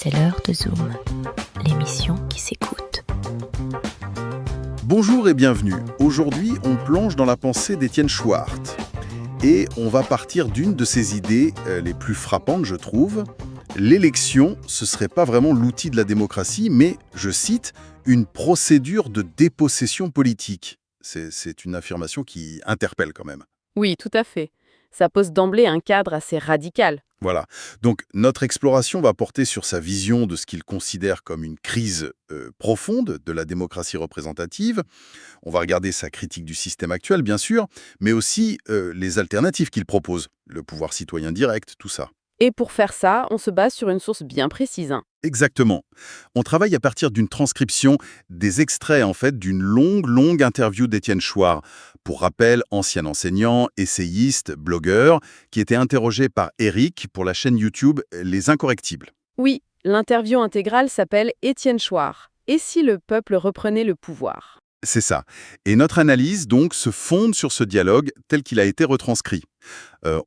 C'est l'heure de Zoom, l'émission qui s'écoute. Bonjour et bienvenue. Aujourd'hui, on plonge dans la pensée d'Étienne Chouart. Et on va partir d'une de ses idées les plus frappantes, je trouve. L'élection, ce ne serait pas vraiment l'outil de la démocratie, mais, je cite, une procédure de dépossession politique. C'est une affirmation qui interpelle quand même. Oui, tout à fait. Ça pose d'emblée un cadre assez radical. Voilà. Donc, notre exploration va porter sur sa vision de ce qu'il considère comme une crise profonde de la démocratie représentative. On va regarder sa critique du système actuel, bien sûr, mais aussi les alternatives qu'il propose. Le pouvoir citoyen direct, tout ça. Et pour faire ça, on se base sur une source bien précise. Exactement. On travaille à partir d'une transcription des extraits, en fait, d'une longue interview d'Étienne Chouart. Pour rappel, ancien enseignant, essayiste, blogueur, qui était interrogé par Eric pour la chaîne YouTube Les Incorrectibles. Oui, l'interview intégrale s'appelle Étienne Chouart. Et si le peuple reprenait le pouvoir? C'est ça. Et notre analyse, donc, se fonde sur ce dialogue tel qu'il a été retranscrit.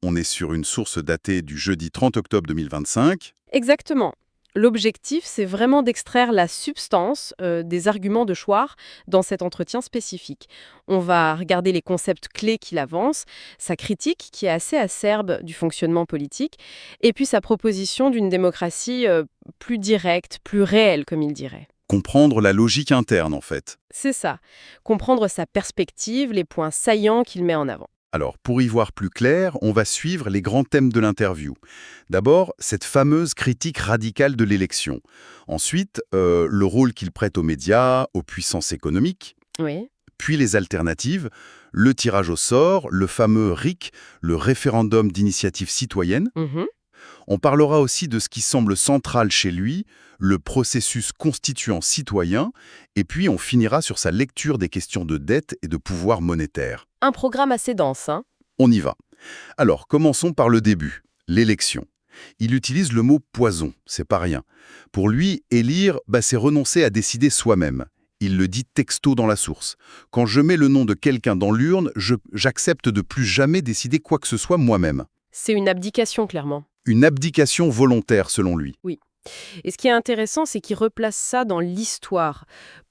On est sur une source datée du jeudi 30 octobre 2025. Exactement. L'objectif, c'est vraiment d'extraire la substance des arguments de Chouart dans cet entretien spécifique. On va regarder les concepts clés qu'il avance, sa critique qui est assez acerbe du fonctionnement politique, et puis sa proposition d'une démocratie plus directe, plus réelle, comme il dirait. Comprendre la logique interne, en fait. C'est ça, comprendre sa perspective, les points saillants qu'il met en avant. Alors, pour y voir plus clair, on va suivre les grands thèmes de l'interview. D'abord, cette fameuse critique radicale de l'élection. Ensuite, le rôle qu'il prête aux médias, aux puissances économiques. Oui. Puis les alternatives, le tirage au sort, le fameux RIC, le référendum d'initiative citoyenne. On parlera aussi de ce qui semble central chez lui, le processus constituant citoyen, et puis on finira sur sa lecture des questions de dette et de pouvoir monétaire. Un programme assez dense, hein? On y va. Alors, commençons par le début, l'élection. Il utilise le mot « poison », c'est pas rien. Pour lui, élire, c'est renoncer à décider soi-même. Il le dit texto dans la source. Quand je mets le nom de quelqu'un dans l'urne, j'accepte de plus jamais décider quoi que ce soit moi-même. C'est une abdication, clairement. Une abdication volontaire, selon lui. Oui. Et ce qui est intéressant, c'est qu'il replace ça dans l'histoire.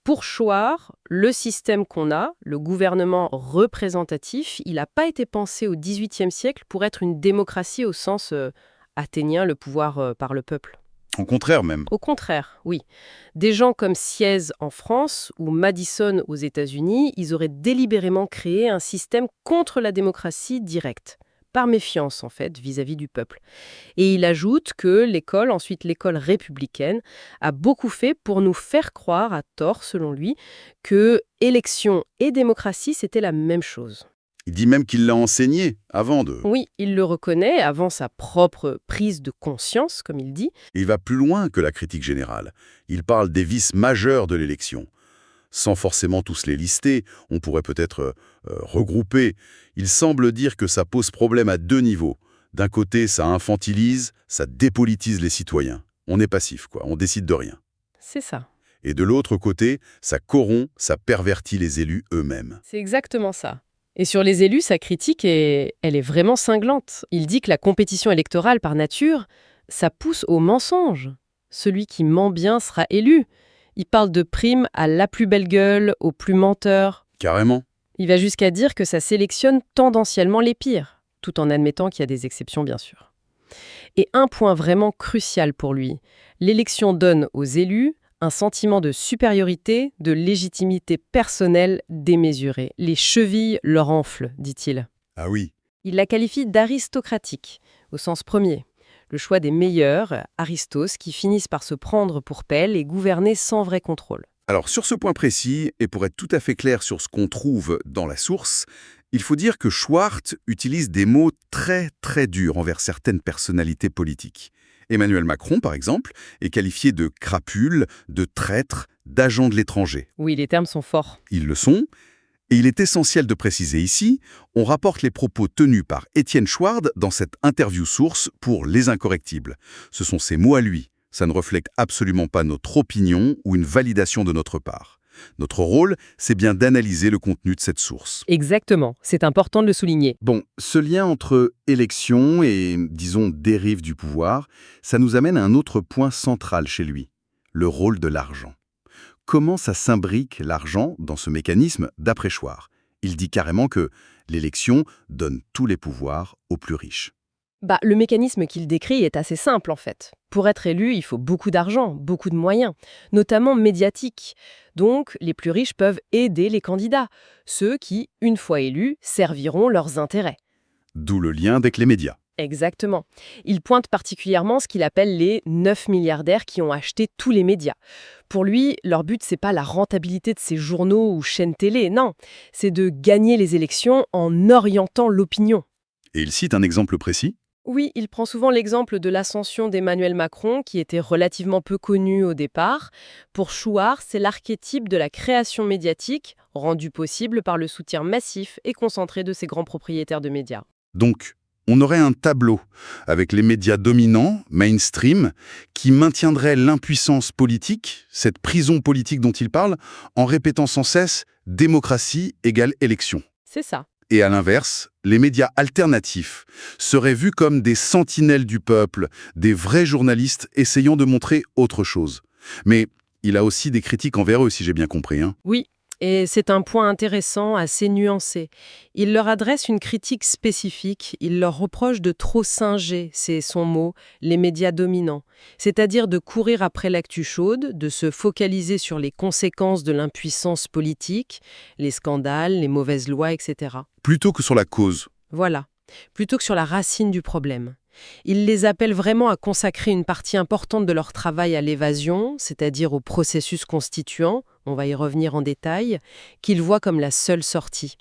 Pour Chouart, le système qu'on a, le gouvernement représentatif, il n'a pas été pensé au XVIIIe siècle pour être une démocratie au sens athénien, le pouvoir par le peuple. Au contraire même. Au contraire, oui. Des gens comme Sieyès en France ou Madison aux États-Unis, ils auraient délibérément créé un système contre la démocratie directe. Par méfiance, en fait, vis-à-vis du peuple. Et il ajoute que l'école, ensuite l'école républicaine, a beaucoup fait pour nous faire croire, à tort selon lui, que élection et démocratie, c'était la même chose. Il dit même qu'il l'a enseigné avant de... Oui, il le reconnaît avant sa propre prise de conscience, comme il dit. Il va plus loin que la critique générale. Il parle des vices majeurs de l'élection. Sans forcément tous les lister, on pourrait peut-être regrouper. Il semble dire que ça pose problème à deux niveaux. D'un côté, ça infantilise, ça dépolitise les citoyens. On est passif, quoi, on décide de rien. C'est ça. Et de l'autre côté, ça corrompt, ça pervertit les élus eux-mêmes. C'est exactement ça. Et sur les élus, sa critique, elle est vraiment cinglante. Il dit que la compétition électorale par nature, ça pousse au mensonge. Celui qui ment bien sera élu. Il parle de primes à la plus belle gueule, au plus menteur. Carrément. Il va jusqu'à dire que ça sélectionne tendanciellement les pires, tout en admettant qu'il y a des exceptions, bien sûr. Et un point vraiment crucial pour lui, l'élection donne aux élus un sentiment de supériorité, de légitimité personnelle démesurée. Les chevilles leur enflent, dit-il. Ah oui. Il la qualifie d'aristocratique, au sens premier. Le choix des meilleurs, aristos, qui finissent par se prendre pour pelle et gouverner sans vrai contrôle. Alors sur ce point précis, et pour être tout à fait clair sur ce qu'on trouve dans la source, il faut dire que Chouart utilise des mots très durs envers certaines personnalités politiques. Emmanuel Macron, par exemple, est qualifié de crapule, de traître, d'agent de l'étranger. Oui, les termes sont forts. Ils le sont. Et il est essentiel de préciser ici, on rapporte les propos tenus par Étienne Chouart dans cette interview source pour Les Incorrectibles. Ce sont ses mots à lui. Ça ne reflète absolument pas notre opinion ou une validation de notre part. Notre rôle, c'est bien d'analyser le contenu de cette source. Exactement, c'est important de le souligner. Bon, ce lien entre élection et, disons, dérive du pouvoir, ça nous amène à un autre point central chez lui, le rôle de l'argent. Comment ça s'imbrique, l'argent, dans ce mécanisme d'après-choir? Il dit carrément que l'élection donne tous les pouvoirs aux plus riches. Le mécanisme qu'il décrit est assez simple en fait. Pour être élu, il faut beaucoup d'argent, beaucoup de moyens, notamment médiatiques. Donc, les plus riches peuvent aider les candidats, ceux qui, une fois élus, serviront leurs intérêts. D'où le lien avec les médias. Exactement. Il pointe particulièrement ce qu'il appelle les 9 milliardaires qui ont acheté tous les médias. Pour lui, leur but, c'est pas la rentabilité de ces journaux ou chaînes télé, non. C'est de gagner les élections en orientant l'opinion. Et il cite un exemple précis. Oui, il prend souvent l'exemple de l'ascension d'Emmanuel Macron, qui était relativement peu connu au départ. Pour Chouard, c'est l'archétype de la création médiatique, rendue possible par le soutien massif et concentré de ces grands propriétaires de médias. Donc, on aurait un tableau avec les médias dominants, mainstream, qui maintiendraient l'impuissance politique, cette prison politique dont il parle, en répétant sans cesse « démocratie égale élection ». C'est ça. Et à l'inverse, les médias alternatifs seraient vus comme des sentinelles du peuple, des vrais journalistes essayant de montrer autre chose. Mais il a aussi des critiques envers eux, si j'ai bien compris. Oui, et c'est un point intéressant, assez nuancé. Il leur adresse une critique spécifique, il leur reproche de trop singer, c'est son mot, les médias dominants. C'est-à-dire de courir après l'actu chaude, de se focaliser sur les conséquences de l'impuissance politique, les scandales, les mauvaises lois, etc. Plutôt que sur la cause. Voilà, plutôt que sur la racine du problème. Il les appelle vraiment à consacrer une partie importante de leur travail à l'évasion, c'est-à-dire au processus constituant, on va y revenir en détail, qu'ils voient comme la seule sortie.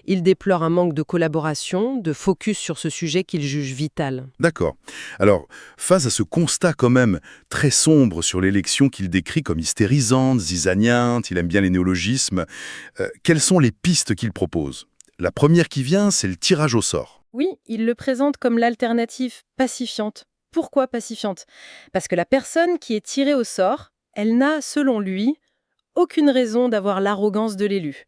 Il déplore un manque de collaboration, de focus sur ce sujet qu'il juge vital. D'accord. Alors, face à ce constat quand même très sombre sur l'élection qu'il décrit comme hystérisante, zizaniante, il aime bien les néologismes, quelles sont les pistes qu'il propose? La première qui vient, c'est le tirage au sort. Oui, il le présente comme l'alternative pacifiante. Pourquoi pacifiante? Parce que la personne qui est tirée au sort, elle n'a, selon lui, aucune raison d'avoir l'arrogance de l'élu.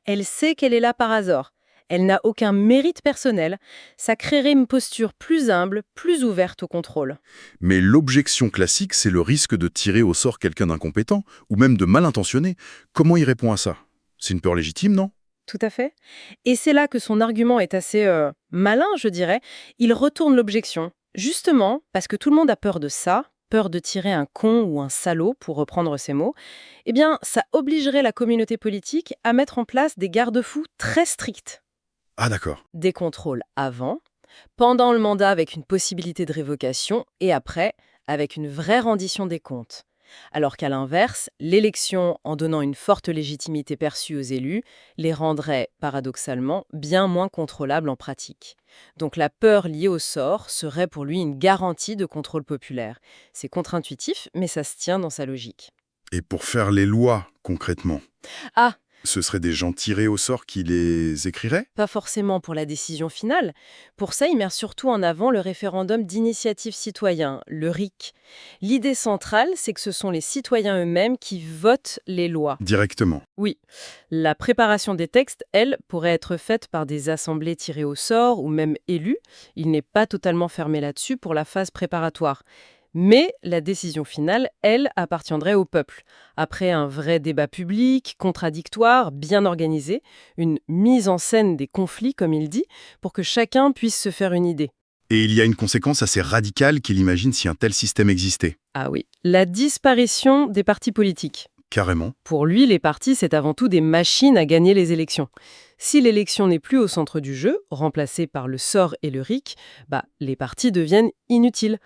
Elle sait qu'elle est là par hasard. Elle n'a aucun mérite personnel. Ça créerait une posture plus humble, plus ouverte au contrôle. Mais l'objection classique, c'est le risque de tirer au sort quelqu'un d'incompétent, ou même de mal intentionné. Comment il répond à ça? C'est une peur légitime, non? Tout à fait. Et c'est là que son argument est assez malin, je dirais. Il retourne l'objection. Justement, parce que tout le monde a peur de ça, peur de tirer un con ou un salaud, pour reprendre ses mots, eh bien, ça obligerait la communauté politique à mettre en place des garde-fous très stricts. Ah d'accord. Des contrôles avant, pendant le mandat avec une possibilité de révocation, et après, avec une vraie rendition des comptes. Alors qu'à l'inverse, l'élection, en donnant une forte légitimité perçue aux élus, les rendrait, paradoxalement, bien moins contrôlables en pratique. Donc la peur liée au sort serait pour lui une garantie de contrôle populaire. C'est contre-intuitif, mais ça se tient dans sa logique. Et pour faire les lois, concrètement, Ah, ce seraient des gens tirés au sort qui les écriraient? pas forcément pour la décision finale. Pour ça, il met surtout en avant le référendum d'initiative citoyen, le RIC. L'idée centrale, c'est que ce sont les citoyens eux-mêmes qui votent les lois. Directement. Oui, la préparation des textes, elle, pourrait être faite par des assemblées tirées au sort ou même élues. Il n'est pas totalement fermé là-dessus pour la phase préparatoire. Mais la décision finale, elle, appartiendrait au peuple. Après un vrai débat public, contradictoire, bien organisé, une mise en scène des conflits, comme il dit, pour que chacun puisse se faire une idée. Et il y a une conséquence assez radicale qu'il imagine si un tel système existait. Ah oui, la disparition des partis politiques. Carrément. Pour lui, les partis, c'est avant tout des machines à gagner les élections. Si l'élection n'est plus au centre du jeu, remplacée par le sort et le RIC, les partis deviennent inutiles.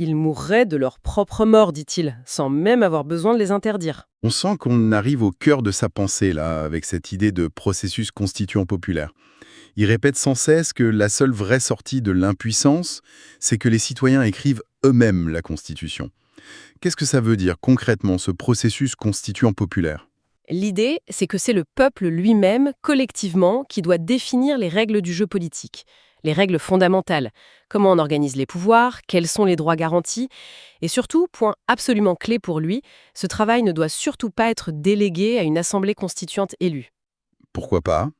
Ils mourraient de leur propre mort, dit-il, sans même avoir besoin de les interdire. On sent qu'on arrive au cœur de sa pensée, là, avec cette idée de processus constituant populaire. Il répète sans cesse que la seule vraie sortie de l'impuissance, c'est que les citoyens écrivent eux-mêmes la Constitution. Qu'est-ce que ça veut dire concrètement, ce processus constituant populaire? L'idée, c'est que c'est le peuple lui-même, collectivement, qui doit définir les règles du jeu politique. les règles fondamentales, comment on organise les pouvoirs, quels sont les droits garantis. Et surtout, point absolument clé pour lui, ce travail ne doit surtout pas être délégué à une assemblée constituante élue. Pourquoi pas?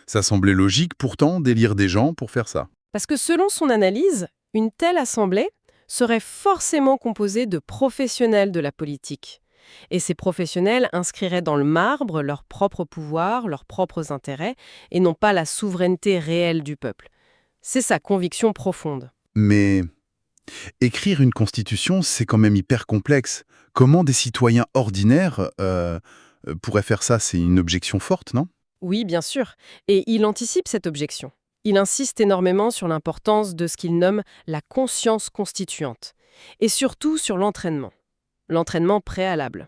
Ça semblait logique pourtant d'élire des gens pour faire ça. Parce que selon son analyse, une telle assemblée serait forcément composée de professionnels de la politique. Et ces professionnels inscriraient dans le marbre leurs propres pouvoirs, leurs propres intérêts, et non pas la souveraineté réelle du peuple. C'est sa conviction profonde. Mais écrire une constitution, c'est quand même hyper complexe. Comment des citoyens ordinaires pourraient faire ça? C'est une objection forte, non? Oui, bien sûr. Et il anticipe cette objection. Il insiste énormément sur l'importance de ce qu'il nomme la conscience constituante. Et surtout sur l'entraînement. L'entraînement préalable.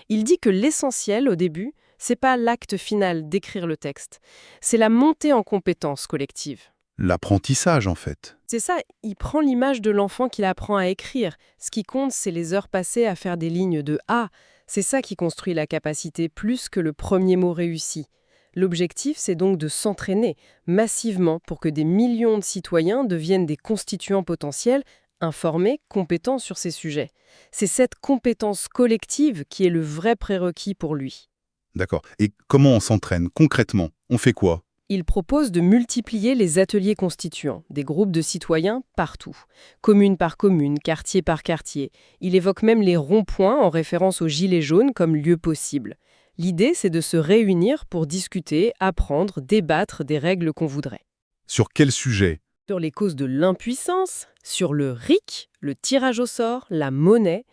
Il dit que l'essentiel, au début, c'est pas l'acte final d'écrire le texte. C'est la montée en compétence collective. L'apprentissage, en fait. C'est ça, il prend l'image de l'enfant qu'il apprend à écrire. Ce qui compte, c'est les heures passées à faire des lignes de A. C'est ça qui construit la capacité plus que le premier mot réussi. L'objectif, c'est donc de s'entraîner massivement pour que des millions de citoyens deviennent des constituants potentiels, informés, compétents sur ces sujets. C'est cette compétence collective qui est le vrai prérequis pour lui. D'accord. Et comment on s'entraîne concrètement? On fait quoi? Il propose de multiplier les ateliers constituants, des groupes de citoyens partout, commune par commune, quartier par quartier. Il évoque même les ronds-points en référence aux gilets jaunes comme lieu possible. L'idée, c'est de se réunir pour discuter, apprendre, débattre des règles qu'on voudrait. Sur quel sujet? Sur les causes de l'impuissance, sur le RIC, le tirage au sort, la monnaie,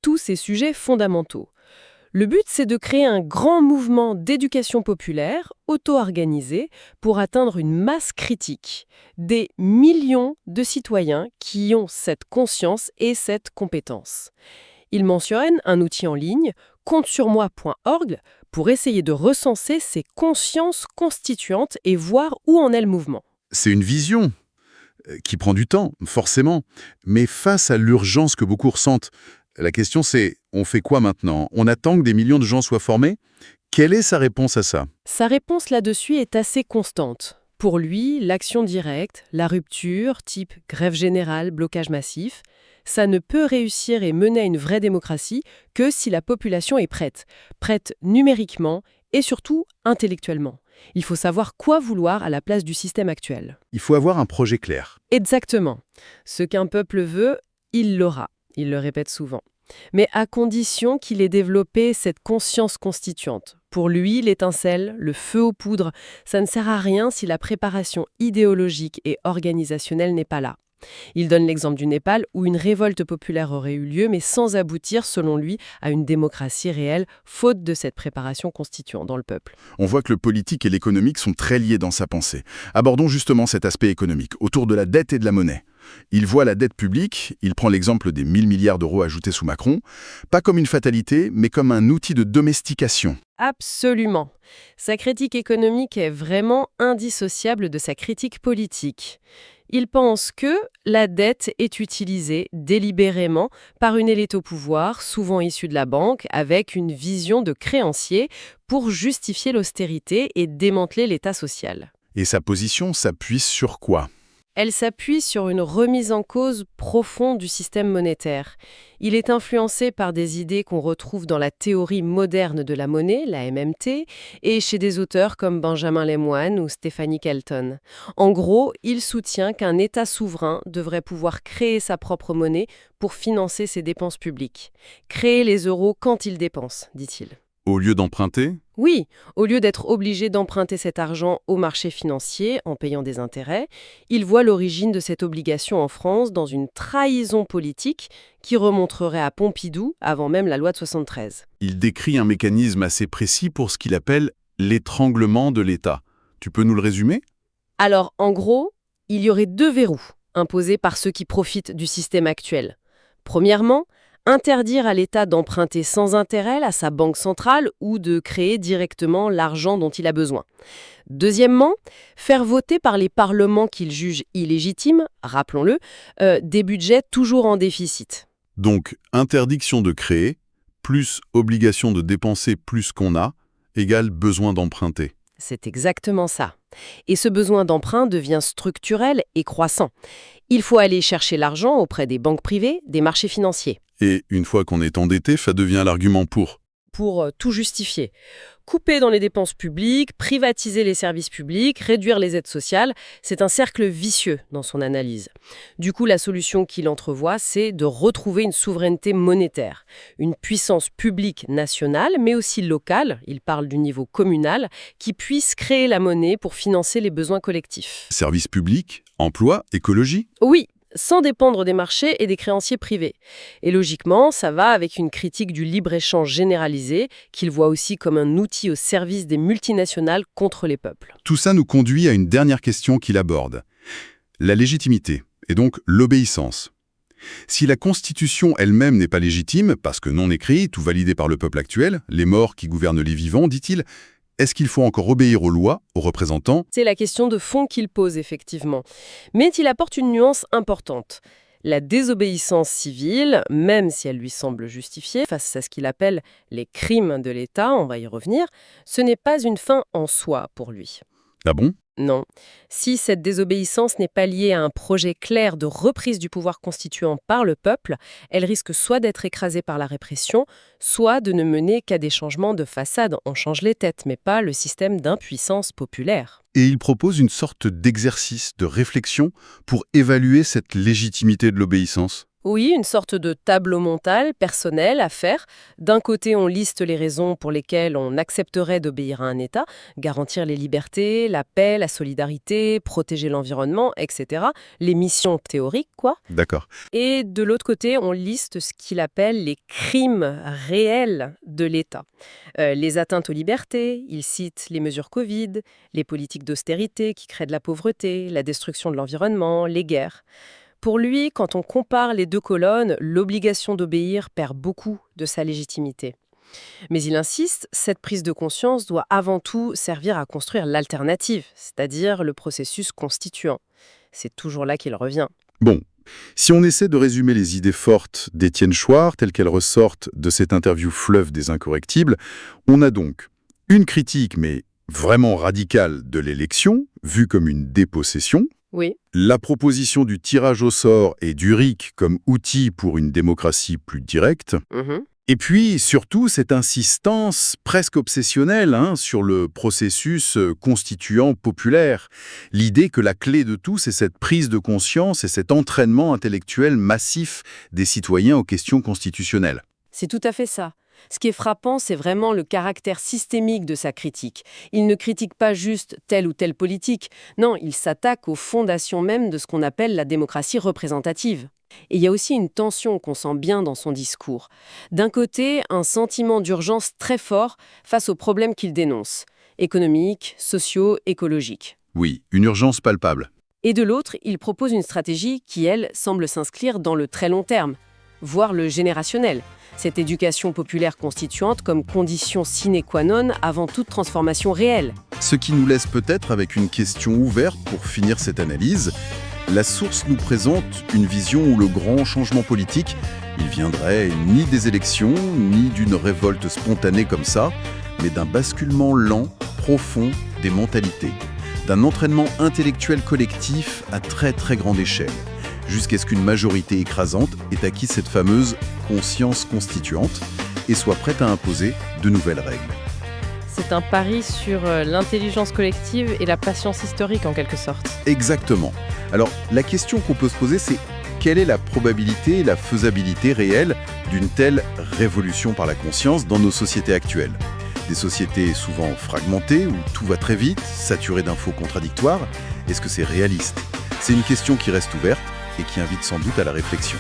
tous ces sujets fondamentaux. Le but, c'est de créer un grand mouvement d'éducation populaire, auto-organisé, pour atteindre une masse critique, des millions de citoyens qui ont cette conscience et cette compétence. Il mentionne un outil en ligne, comptesurmoi.org, pour essayer de recenser ces consciences constituantes et voir où en est le mouvement. C'est une vision qui prend du temps, forcément. Mais face à l'urgence que beaucoup ressentent, la question c'est, on fait quoi maintenant? On attend que des millions de gens soient formés? Quelle est sa réponse à ça? Sa réponse là-dessus est assez constante. Pour lui, l'action directe, la rupture, type grève générale, blocage massif, ça ne peut réussir et mener à une vraie démocratie que si la population est prête numériquement et surtout intellectuellement. Il faut savoir quoi vouloir à la place du système actuel. Il faut avoir un projet clair. Exactement. Ce qu'un peuple veut, il l'aura. Il le répète souvent. Mais à condition qu'il ait développé cette conscience constituante. Pour lui, l'étincelle, le feu aux poudres, ça ne sert à rien si la préparation idéologique et organisationnelle n'est pas là. Il donne l'exemple du Népal où une révolte populaire aurait eu lieu, mais sans aboutir, selon lui, à une démocratie réelle, faute de cette préparation constituante dans le peuple. On voit que le politique et l'économique sont très liés dans sa pensée. Abordons justement cet aspect économique, autour de la dette et de la monnaie. Il voit la dette publique, il prend l'exemple des 1000 milliards d'euros ajoutés sous Macron, pas comme une fatalité, mais comme un outil de domestication. Absolument. Sa critique économique est vraiment indissociable de sa critique politique. Il pense que la dette est utilisée délibérément par une élite au pouvoir, souvent issue de la banque, avec une vision de créancier pour justifier l'austérité et démanteler l'État social. Et sa position s'appuie sur quoi? Elle s'appuie sur une remise en cause profonde du système monétaire. Il est influencé par des idées qu'on retrouve dans la théorie moderne de la monnaie, la MMT, et chez des auteurs comme Benjamin Lemoine ou Stephanie Kelton. En gros, il soutient qu'un État souverain devrait pouvoir créer sa propre monnaie pour financer ses dépenses publiques. Créer les euros quand il dépense, dit-il. Au lieu d'emprunter? Oui, au lieu d'être obligé d'emprunter cet argent au marché financier en payant des intérêts, il voit l'origine de cette obligation en France dans une trahison politique qui remonterait à Pompidou avant même la loi de 73. Il décrit un mécanisme assez précis pour ce qu'il appelle l'étranglement de l'État. Tu peux nous le résumer? Alors, en gros, il y aurait 2 verrous imposés par ceux qui profitent du système actuel. Premièrement, interdire à l'État d'emprunter sans intérêt à sa banque centrale ou de créer directement l'argent dont il a besoin. Deuxièmement, faire voter par les parlements qu'il juge illégitimes, rappelons-le, des budgets toujours en déficit. Donc, interdiction de créer, plus obligation de dépenser plus qu'on a, égale besoin d'emprunter. C'est exactement ça. Et ce besoin d'emprunt devient structurel et croissant. Il faut aller chercher l'argent auprès des banques privées, des marchés financiers. Et une fois qu'on est endetté, ça devient l'argument pour Tout justifier. Couper dans les dépenses publiques, privatiser les services publics, réduire les aides sociales, c'est un cercle vicieux dans son analyse. Du coup, la solution qu'il entrevoit, c'est de retrouver une souveraineté monétaire, une puissance publique nationale, mais aussi locale, il parle du niveau communal, qui puisse créer la monnaie pour financer les besoins collectifs. services publics, emploi, écologie. Oui, sans dépendre des marchés et des créanciers privés. Et logiquement, ça va avec une critique du libre-échange généralisé, qu'il voit aussi comme un outil au service des multinationales contre les peuples. Tout ça nous conduit à une dernière question qu'il aborde. La légitimité, et donc l'obéissance. Si la Constitution elle-même n'est pas légitime, parce que non écrite ou validée par le peuple actuel, les morts qui gouvernent les vivants, dit-il, est-ce qu'il faut encore obéir aux lois, aux représentants? C'est la question de fond qu'il pose, effectivement. Mais il apporte une nuance importante. La désobéissance civile, même si elle lui semble justifiée, face à ce qu'il appelle les crimes de l'État, on va y revenir, ce n'est pas une fin en soi pour lui. Ah bon? Non. Si cette désobéissance n'est pas liée à un projet clair de reprise du pouvoir constituant par le peuple, elle risque soit d'être écrasée par la répression, soit de ne mener qu'à des changements de façade. On change les têtes, mais pas le système d'impuissance populaire. Et il propose une sorte d'exercice, de réflexion pour évaluer cette légitimité de l'obéissance. Oui, une sorte de tableau mental personnel à faire. D'un côté, on liste les raisons pour lesquelles on accepterait d'obéir à un État, garantir les libertés, la paix, la solidarité, protéger l'environnement, etc. Les missions théoriques, quoi. D'accord. Et de l'autre côté, on liste ce qu'il appelle les crimes réels de l'État. Les atteintes aux libertés, il cite les mesures Covid, les politiques d'austérité qui créent de la pauvreté, la destruction de l'environnement, les guerres. Pour lui, quand on compare les deux colonnes, l'obligation d'obéir perd beaucoup de sa légitimité. Mais il insiste, cette prise de conscience doit avant tout servir à construire l'alternative, c'est-à-dire le processus constituant. C'est toujours là qu'il revient. Bon, si on essaie de résumer les idées fortes d'Étienne Chouard, telles qu'elles ressortent de cette interview fleuve des incorrectibles, on a donc une critique, mais vraiment radicale, de l'élection, vue comme une dépossession. Oui. La proposition du tirage au sort et du RIC comme outil pour une démocratie plus directe. Et puis, surtout, cette insistance presque obsessionnelle sur le processus constituant populaire. L'idée que la clé de tout, c'est cette prise de conscience et cet entraînement intellectuel massif des citoyens aux questions constitutionnelles. C'est tout à fait ça. Ce qui est frappant, c'est vraiment le caractère systémique de sa critique. Il ne critique pas juste telle ou telle politique. Non, il s'attaque aux fondations même de ce qu'on appelle la démocratie représentative. Et il y a aussi une tension qu'on sent bien dans son discours. D'un côté, un sentiment d'urgence très fort face aux problèmes qu'il dénonce, économiques, sociaux, écologiques. Oui, une urgence palpable. Et de l'autre, il propose une stratégie qui, elle, semble s'inscrire dans le très long terme, voire le générationnel. Cette éducation populaire constituante comme condition sine qua non avant toute transformation réelle. Ce qui nous laisse peut-être avec une question ouverte pour finir cette analyse. La source nous présente une vision où le grand changement politique, il viendrait ni des élections, ni d'une révolte spontanée comme ça, mais d'un basculement lent, profond des mentalités, d'un entraînement intellectuel collectif à très très grande échelle, jusqu'à ce qu'une majorité écrasante ait acquis cette fameuse conscience constituante et soit prête à imposer de nouvelles règles. C'est un pari sur l'intelligence collective et la patience historique en quelque sorte. Exactement. Alors, la question qu'on peut se poser, c'est quelle est la probabilité et la faisabilité réelle d'une telle révolution par la conscience dans nos sociétés actuelles ? Des sociétés souvent fragmentées, où tout va très vite, saturées d'infos contradictoires. Est-ce que c'est réaliste ? C'est une question qui reste ouverte et qui invite sans doute à la réflexion.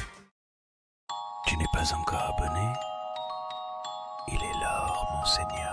Tu n'es pas encore abonné ? Il est l'heure, mon Seigneur.